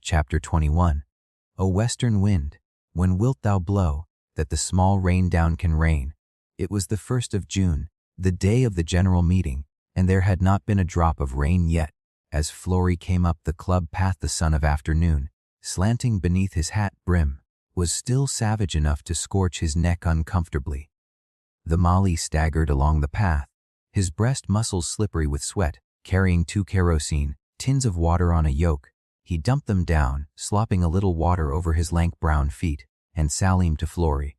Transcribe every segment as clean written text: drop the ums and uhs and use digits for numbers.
Chapter 21. O western wind, when wilt thou blow, that the small rain down can rain? It was the 1st of June, the day of the general meeting, and there had not been a drop of rain yet. As Florey came up the club path, the sun of afternoon, slanting beneath his hat brim, was still savage enough to scorch his neck uncomfortably. The Mali staggered along the path, his breast muscles slippery with sweat, carrying 2 kerosene tins of water on a yoke. He dumped them down, slopping a little water over his lank brown feet, and salaamed to Florey.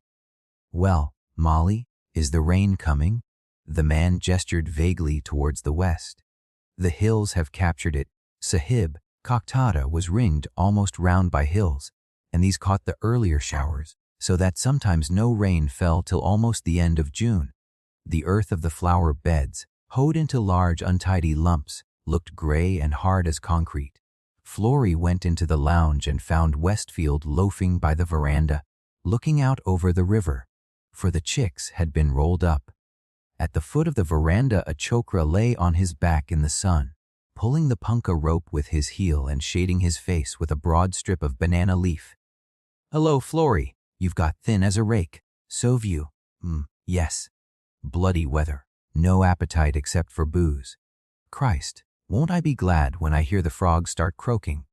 "Well, Molly, is the rain coming?" The man gestured vaguely towards the west. "The hills have captured it, Sahib. Koktada was ringed almost round by hills, and these caught the earlier showers, so that sometimes no rain fell till almost the end of June. The earth of the flower beds, hoed into large untidy lumps, looked gray and hard as concrete." Florey went into the lounge and found Westfield loafing by the veranda, looking out over the river, for the chicks had been rolled up. At the foot of the veranda a chokra lay on his back in the sun, pulling the punka rope with his heel and shading his face with a broad strip of banana leaf. "Hello, Florey, you've got thin as a rake. So've you." Yes. Bloody weather. No appetite except for booze. Christ, won't I be glad when I hear the frogs start croaking.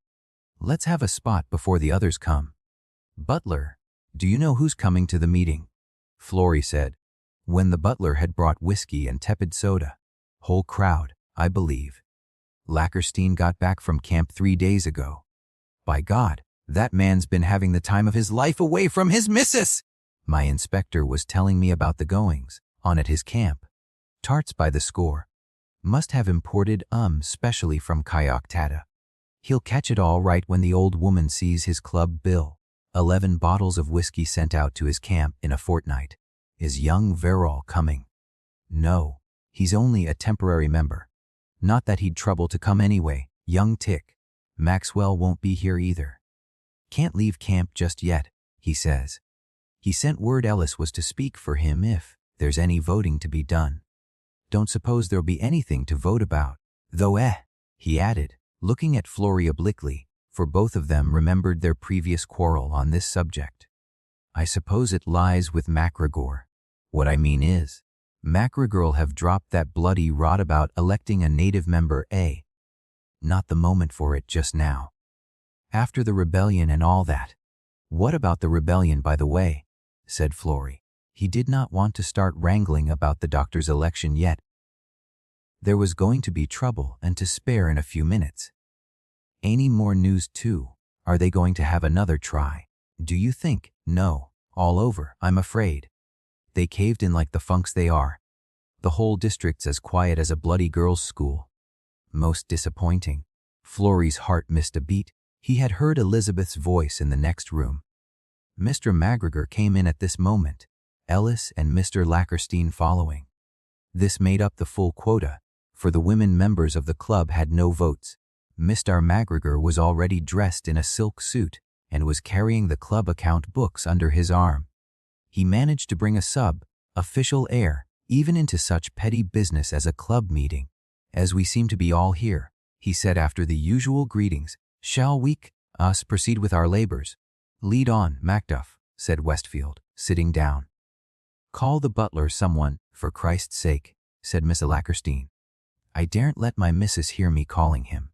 Let's have a spot before the others come. Butler, do you know who's coming to the meeting?" Florey said, when the butler had brought whiskey and tepid soda. "Whole crowd, I believe. Lackerstein got back from camp 3 days ago. By God, that man's been having the time of his life away from his missus! My inspector was telling me about the goings on at his camp. Tarts by the score. Must have imported specially from Kayoktada. He'll catch it all right when the old woman sees his club bill. 11 bottles of whiskey sent out to his camp in a fortnight. Is young Verrall coming?" "No, he's only a temporary member. Not that he'd trouble to come anyway. Young tick. Maxwell won't be here either. Can't leave camp just yet, he says. He sent word Ellis was to speak for him if there's any voting to be done. Don't suppose there'll be anything to vote about, though he added, looking at Florey obliquely, for both of them remembered their previous quarrel on this subject. "I suppose it lies with MacGregor. What I mean is, MacGregor'll have dropped that bloody rot about electing a native member, Not the moment for it just now. After the rebellion and all that." "What about the rebellion, by the way?" said Florey. He did not want to start wrangling about the doctor's election yet. There was going to be trouble and to spare in a few minutes. "Any more news too? Are they going to have another try? Do you think?" "No, all over, I'm afraid. They caved in like the funks they are. The whole district's as quiet as a bloody girls' school. Most disappointing." Florey's heart missed a beat. He had heard Elizabeth's voice in the next room. Mr. MacGregor came in at this moment, Ellis and Mr. Lackerstein following. This made up the full quota, for the women members of the club had no votes. Mr. MacGregor was already dressed in a silk suit and was carrying the club account books under his arm. He managed to bring a official air even into such petty business as a club meeting. "As we seem to be all here," he said after the usual greetings, "shall we us proceed with our labors?" "Lead on, Macduff," said Westfield, sitting down. "Call the butler, someone, for Christ's sake," said Miss Lackerstein. "I daren't let my missus hear me calling him."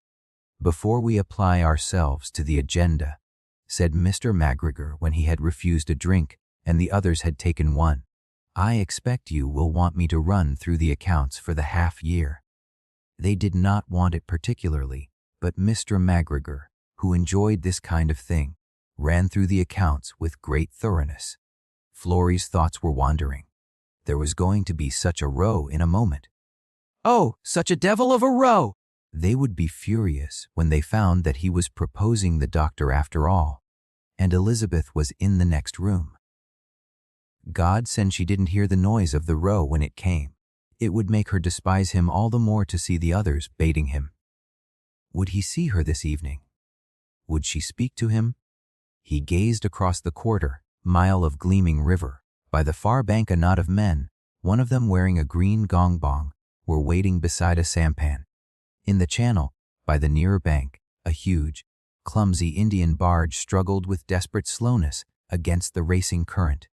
"Before we apply ourselves to the agenda," said Mr. MacGregor when he had refused a drink and the others had taken one, "I expect you will want me to run through the accounts for the half year." They did not want it particularly, but Mr. MacGregor, who enjoyed this kind of thing, ran through the accounts with great thoroughness. Florey's thoughts were wandering. There was going to be such a row in a moment. Oh, such a devil of a row! They would be furious when they found that he was proposing the doctor after all, and Elizabeth was in the next room. God send she didn't hear the noise of the row when it came. It would make her despise him all the more to see the others baiting him. Would he see her this evening? Would she speak to him? He gazed across the quarter-mile of gleaming river. By the far bank a knot of men, one of them wearing a green gongbong, were waiting beside a sampan. In the channel, by the nearer bank, a huge, clumsy Indian barge struggled with desperate slowness against the racing current.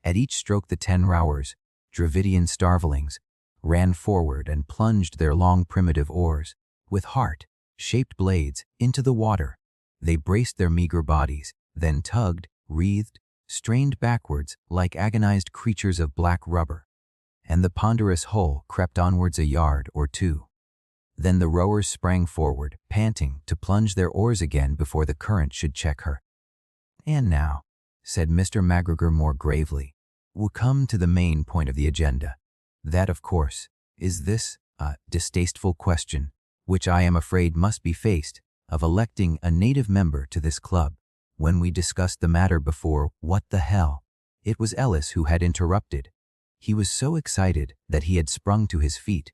At each stroke the 10 rowers, Dravidian starvelings, ran forward and plunged their long primitive oars, with heart-shaped blades, into the water. They braced their meager bodies, then tugged, wreathed, strained backwards like agonized creatures of black rubber, and the ponderous hull crept onwards a yard or two. Then the rowers sprang forward, panting, to plunge their oars again before the current should check her. "And now," said Mr. McGregor more gravely, "we'll come to the main point of the agenda. That, of course, is this distasteful question, which I am afraid must be faced, of electing a native member to this club. When we discussed the matter before, what the hell?" It was Ellis who had interrupted. He was so excited that he had sprung to his feet.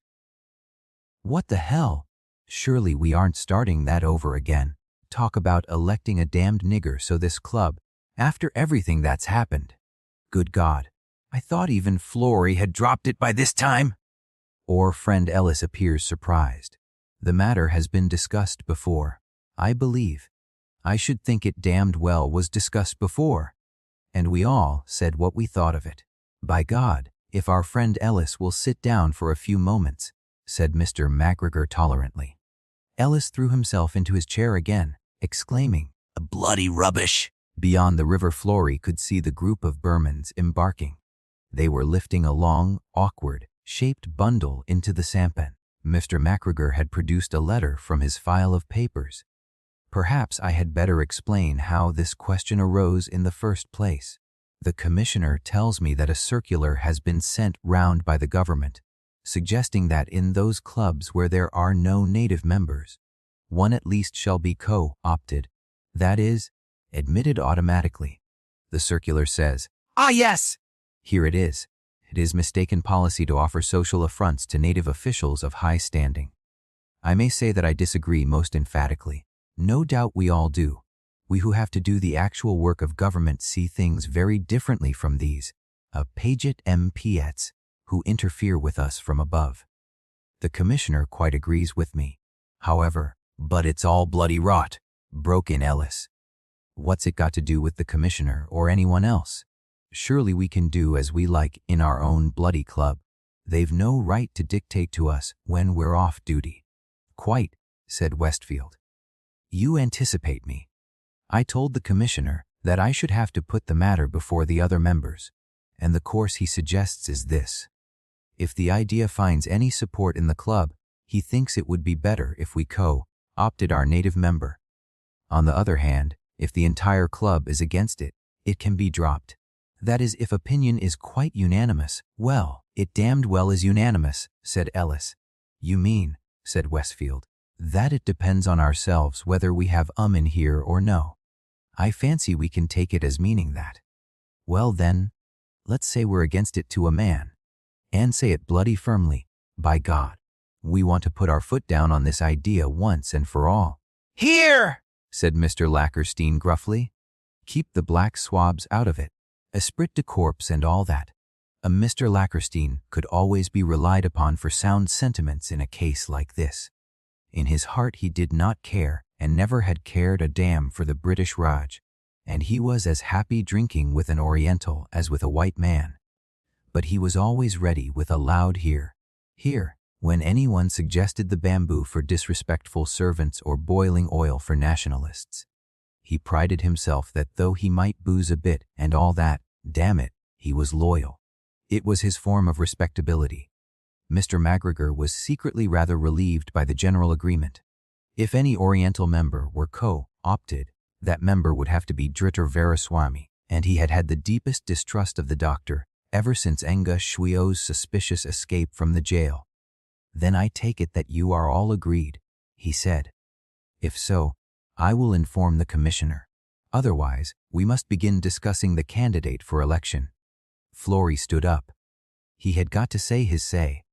"What the hell? Surely we aren't starting that over again. Talk about electing a damned nigger so this club, after everything that's happened. Good God, I thought even Flory had dropped it by this time." Or friend Ellis appears surprised. "The matter has been discussed before, I believe. I should think it damned well was discussed before. And we all said what we thought of it. By God, if our friend Ellis will sit down for a few moments," said Mr. McGregor tolerantly. Ellis threw himself into his chair again, exclaiming, "A bloody rubbish!" Beyond the river Flory could see the group of Burmans embarking. They were lifting a long, awkward, shaped bundle into the sampan. Mr. McGregor had produced a letter from his file of papers. Perhaps I had better explain how this question arose in the first place. The commissioner tells me that a circular has been sent round by the government, suggesting that in those clubs where there are no native members, one at least shall be co-opted, that is, admitted automatically. The circular says, "Ah, yes! Here it is. It is mistaken policy to offer social affronts to native officials of high standing. I may say that I disagree most emphatically. No doubt we all do. We who have to do the actual work of government see things very differently from these paget MPs who interfere with us from above. The commissioner quite agrees with me. However, but it's all bloody rot," broke in Ellis. "What's it got to do with the commissioner or anyone else? Surely we can do as we like in our own bloody club. They've no right to dictate to us when we're off duty." "Quite," said Westfield. "You anticipate me. I told the commissioner that I should have to put the matter before the other members, and the course he suggests is this. If the idea finds any support in the club, he thinks it would be better if we co-opted our native member. On the other hand, if the entire club is against it, it can be dropped. That is, if opinion is quite unanimous." "Well, it damned well is unanimous," said Ellis. "You mean," said Westfield, "that it depends on ourselves whether we have in here or no. I fancy we can take it as meaning that. Well then, let's say we're against it to a man, and say it bloody firmly. By God, we want to put our foot down on this idea once and for all." "Here!" said Mr. Lackerstein gruffly. "Keep the black swabs out of it. Esprit de corps and all that." A Mr. Lackerstein could always be relied upon for sound sentiments in a case like this. In his heart he did not care and never had cared a damn for the British Raj, and he was as happy drinking with an Oriental as with a white man. But he was always ready with a loud here, when anyone suggested the bamboo for disrespectful servants or boiling oil for nationalists. He prided himself that though he might booze a bit and all that, damn it, he was loyal. It was his form of respectability. Mr. McGregor was secretly rather relieved by the general agreement. If any Oriental member were co-opted, that member would have to be Dritter Veraswamy, and he had had the deepest distrust of the doctor ever since Enga Shwio's suspicious escape from the jail. "Then I take it that you are all agreed," he said. "If so, I will inform the commissioner. Otherwise, we must begin discussing the candidate for election." Flory stood up. He had got to say his say.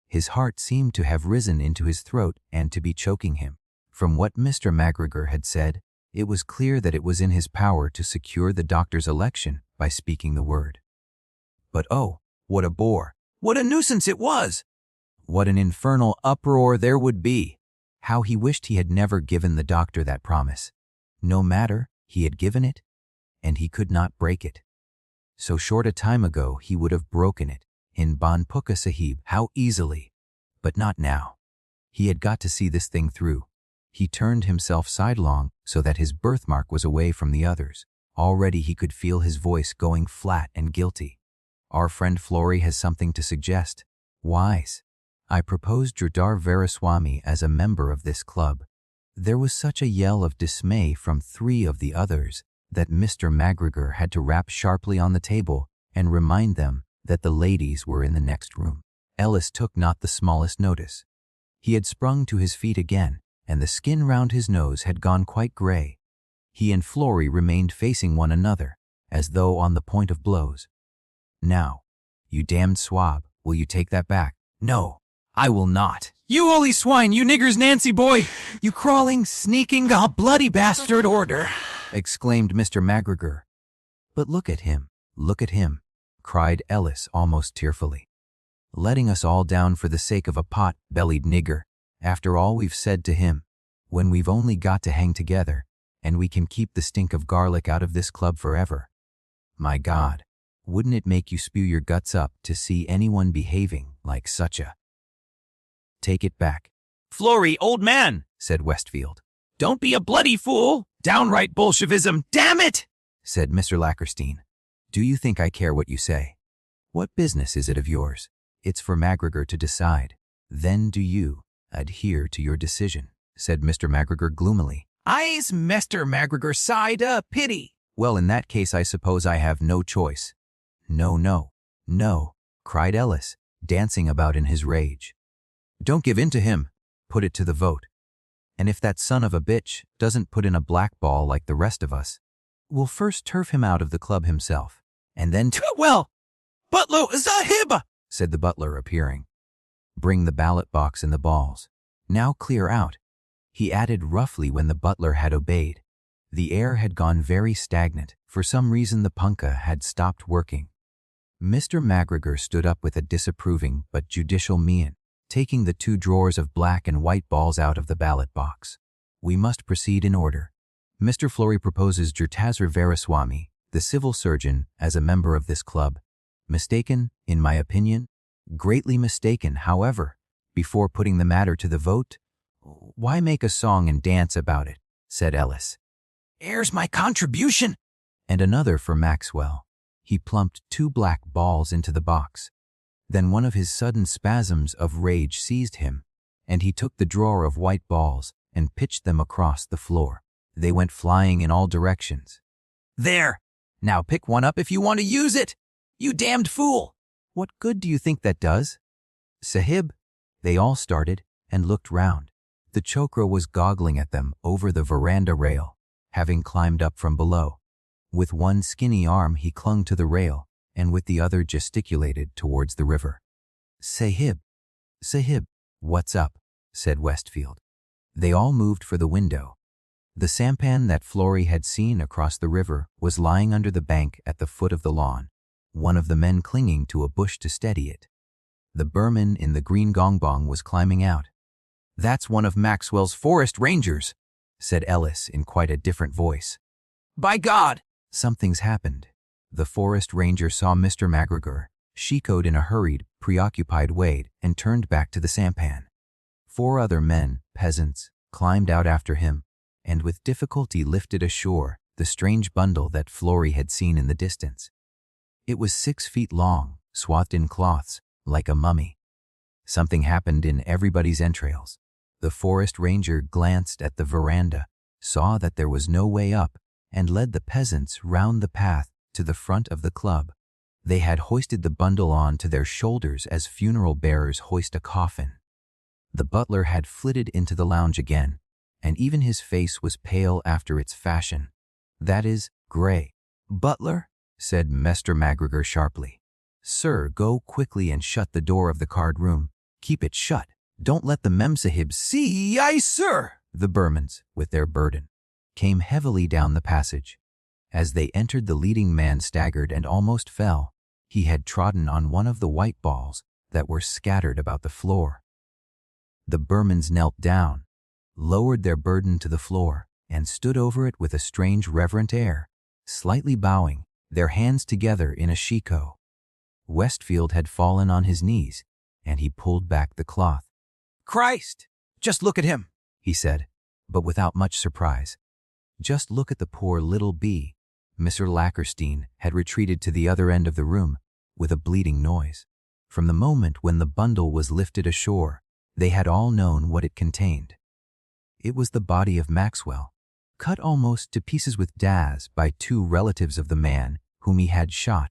His heart seemed to have risen into his throat and to be choking him. From what Mr. McGregor had said, it was clear that it was in his power to secure the doctor's election by speaking the word. But oh, what a bore! What a nuisance it was! What an infernal uproar there would be! How he wished he had never given the doctor that promise. No matter, he had given it, and he could not break it. So short a time ago he would have broken it, in Banpuka Sahib, how easily. But not now. He had got to see this thing through. He turned himself sidelong so that his birthmark was away from the others. Already he could feel his voice going flat and guilty. Our friend Flory has something to suggest. Wise. I proposed Jurdar Veeraswamy as a member of this club. There was such a yell of dismay from 3 of the others that Mr. McGregor had to rap sharply on the table and remind them that the ladies were in the next room. Ellis took not the smallest notice. He had sprung to his feet again, and the skin round his nose had gone quite gray. He and Flory remained facing one another, as though on the point of blows. Now, you damned swab, will you take that back? No, I will not. You holy swine, you niggers Nancy boy! You crawling, sneaking, bloody bastard order! Exclaimed Mr. McGregor. But look at him, cried Ellis almost tearfully. Letting us all down for the sake of a pot-bellied nigger, after all we've said to him, when we've only got to hang together, and we can keep the stink of garlic out of this club forever. My God, wouldn't it make you spew your guts up to see anyone behaving like such a... Take it back. Flory, old man, said Westfield. Don't be a bloody fool! Downright Bolshevism, damn it! Said Mr. Lackerstein. Do you think I care what you say? What business is it of yours? It's for McGregor to decide. Then do you adhere to your decision, said Mr. McGregor gloomily. I's Mr. McGregor side pity. Well, in that case I suppose I have no choice. No, cried Ellis, dancing about in his rage. Don't give in to him. Put it to the vote. And if that son of a bitch doesn't put in a black ball like the rest of us, we'll first turf him out of the club himself, and then... Well, Butler Sahib, said the butler, appearing. Bring the ballot box and the balls. Now clear out, he added roughly when the butler had obeyed. The air had gone very stagnant. For some reason the punkah had stopped working. Mr. McGregor stood up with a disapproving but judicial mien, taking the 2 drawers of black and white balls out of the ballot box. We must proceed in order. Mr. Flory proposes Jurdar Veeraswamy, the civil surgeon, as a member of this club. Mistaken, in my opinion? Greatly mistaken, however. Before putting the matter to the vote, why make a song and dance about it, said Ellis. Here's my contribution. And another for Maxwell. He plumped 2 black balls into the box. Then one of his sudden spasms of rage seized him, and he took the drawer of white balls and pitched them across the floor. They went flying in all directions. There! Now pick one up if you want to use it! You damned fool! What good do you think that does? Sahib? They all started and looked round. The chokra was goggling at them over the veranda rail, having climbed up from below. With one skinny arm he clung to the rail, and with the other gesticulated towards the river. Sahib, what's up? Said Westfield. They all moved for the window. The sampan that Flory had seen across the river was lying under the bank at the foot of the lawn, one of the men clinging to a bush to steady it. The Burman in the green gongbong was climbing out. That's one of Maxwell's forest rangers, said Ellis in quite a different voice. By God! Something's happened. The forest ranger saw Mr. McGregor, shikoed in a hurried, preoccupied way, and turned back to the sampan. 4 other men, peasants, climbed out after him, and with difficulty lifted ashore the strange bundle that Flory had seen in the distance. It was 6 feet long, swathed in cloths, like a mummy. Something happened in everybody's entrails. The forest ranger glanced at the veranda, saw that there was no way up, and led the peasants round the path to the front of the club. They had hoisted the bundle on to their shoulders as funeral bearers hoist a coffin. The butler had flitted into the lounge again, and even his face was pale after its fashion. That is, gray. Butler, said Mr. McGregor sharply. Sir, go quickly and shut the door of the card room. Keep it shut. Don't let the Memsahibs see. Aye, sir. The Burmans, with their burden, came heavily down the passage. As they entered, the leading man staggered and almost fell. He had trodden on one of the white balls that were scattered about the floor. The Burmans knelt down, lowered their burden to the floor, and stood over it with a strange reverent air, slightly bowing, their hands together in a shiko. Westfield had fallen on his knees, and he pulled back the cloth. Christ! Just look at him, he said, but without much surprise. Just look at the poor little bee. Mr. Lackerstein had retreated to the other end of the room with a bleeding noise. From the moment when the bundle was lifted ashore, they had all known what it contained. It was the body of Maxwell, cut almost to pieces with Daz by two relatives of the man whom he had shot